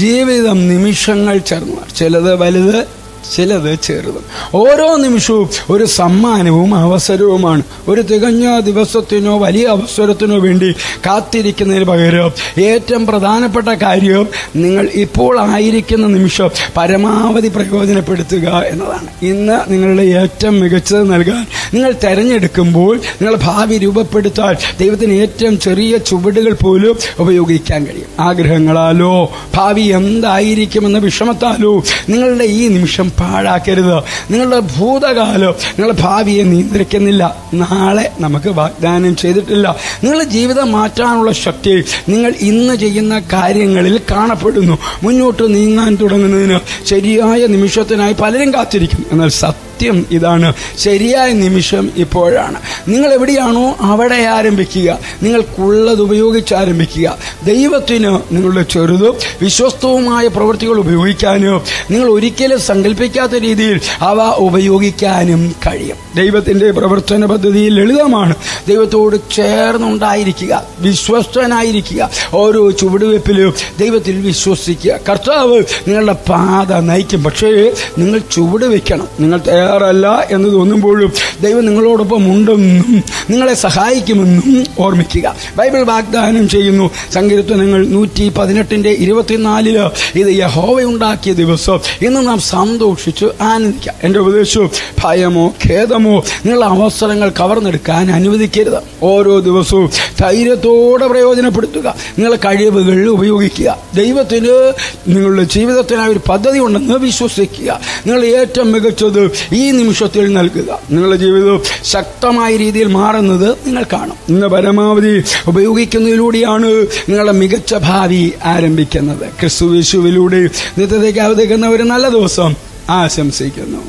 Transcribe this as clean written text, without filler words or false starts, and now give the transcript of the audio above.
ജീവിതം നിമിഷങ്ങൾ ചേർന്നു, ചിലത് വലുത്, ചിലത് ചെറുതും. ഓരോ നിമിഷവും ഒരു സമ്മാനവും അവസരവുമാണ്. ഒരു തികഞ്ഞ ദിവസത്തിനോ വലിയ അവസരത്തിനോ വേണ്ടി കാത്തിരിക്കുന്നതിന് പകരം ഏറ്റവും പ്രധാനപ്പെട്ട കാര്യം നിങ്ങൾ ഇപ്പോൾ ആയിരിക്കുന്ന നിമിഷം പരമാവധി പ്രയോജനപ്പെടുത്തുക എന്നതാണ്. ഇന്ന് നിങ്ങളുടെ ഏറ്റവും മികച്ചത് നൽകാൻ നിങ്ങൾ തെരഞ്ഞെടുക്കുമ്പോൾ നിങ്ങളുടെ ഭാവി രൂപപ്പെടുത്താൻ ദൈവത്തിന് ഏറ്റവും ചെറിയ ചുവടുകൾ പോലും ഉപയോഗിക്കാൻ കഴിയും. ആഗ്രഹങ്ങളാലോ ഭാവി എന്തായിരിക്കുമെന്ന വിഷമത്താലോ നിങ്ങളുടെ ഈ നിമിഷം പാഴാക്കരുത്. നിങ്ങളുടെ ഭൂതകാലം നിങ്ങളുടെ ഭാവിയെ നിയന്ത്രിക്കുന്നില്ല. നാളെ നമുക്ക് വാഗ്ദാനം ചെയ്തിട്ടില്ല. നിങ്ങളുടെ ജീവിതം മാറ്റാനുള്ള ശക്തി നിങ്ങൾ ഇന്ന് ചെയ്യുന്ന കാര്യങ്ങളിൽ കാണപ്പെടുന്നു. മുന്നോട്ട് നീങ്ങാൻ തുടങ്ങുന്നതിന് ശരിയായ നിമിഷത്തിനായി പലരും കാത്തിരിക്കും. എന്നാൽ സത്യം ഇതാണ്, ശരിയായ നിമിഷം ഇപ്പോഴാണ്. നിങ്ങൾ എവിടെയാണോ അവിടെ ആരംഭിക്കുക. നിങ്ങൾക്കുള്ളത് ഉപയോഗിച്ച് ആരംഭിക്കുക. ദൈവത്തിന് നിങ്ങളുടെ ചെറുതും വിശ്വസ്തവുമായ പ്രവൃത്തികൾ ഉപയോഗിക്കാനോ നിങ്ങൾ ഒരിക്കലും സങ്കല്പിക്കാത്ത രീതിയിൽ അവ ഉപയോഗിക്കാനും കഴിയും. ദൈവത്തിന്റെ പ്രവർത്തന പദ്ധതി ലളിതമാണ്. ദൈവത്തോട് ചേർന്നുണ്ടായിരിക്കുക, വിശ്വസ്തനായിരിക്കുക. ഓരോ ചുവടുവെപ്പിലും ദൈവത്തിൽ വിശ്വസിക്കുക. കർത്താവ് നിങ്ങളുടെ പാത നയിക്കും. പക്ഷേ നിങ്ങൾ ചുവട് വെക്കണം. നിങ്ങൾ തയ്യാറല്ല എന്ന് തോന്നുമ്പോഴും ദൈവം നിങ്ങളോടൊപ്പം ഉണ്ടെന്നും നിങ്ങളെ സഹായിക്കുമെന്നും ഓർമ്മിക്കുക. ബൈബിൾ വാഗ്ദാനം ചെയ്യുന്നു. സങ്കീർത്തനങ്ങൾ 118:24 ഇത് യഹോവയുണ്ടാക്കിയ ദിവസം, ഇന്ന് നാം സന്തോഷിച്ച് ആനന്ദിക്കാം. എന്റെ ഉപദേശവും ഭയമോ ഖേദമോ നിങ്ങളുടെ അവസരങ്ങൾ കവർന്നെടുക്കാൻ അനുവദിക്കരുത്. ഓരോ ദിവസവും ധൈര്യത്തോടെ പ്രയോജനപ്പെടുത്തുക. നിങ്ങളുടെ കഴിവുകൾ ഉപയോഗിക്കുക. ദൈവത്തിന് നിങ്ങളുടെ ജീവിതത്തിനായി ഒരു പദ്ധതി ഉണ്ടെന്ന് വിശ്വസിക്കുക. നിങ്ങൾ ഏറ്റവും മികച്ചത് ഈ നിമിഷത്തിൽ നൽകുക. നിങ്ങളുടെ ജീവിതം ശക്തമായ രീതിയിൽ മാറുന്നത് നിങ്ങൾ കാണും. ഇന്ന് പരമാവധി ഉപയോഗിക്കുന്നതിലൂടെയാണ് നിങ്ങളുടെ മികച്ച ഭാവി ആരംഭിക്കുന്നത്. ക്രിസ്തു യേശുവിലൂടെ നിത്യതയ്ക്ക് അവതരിക്കുന്ന ഒരു നല്ല ദിവസം ആശംസിക്കുന്നു.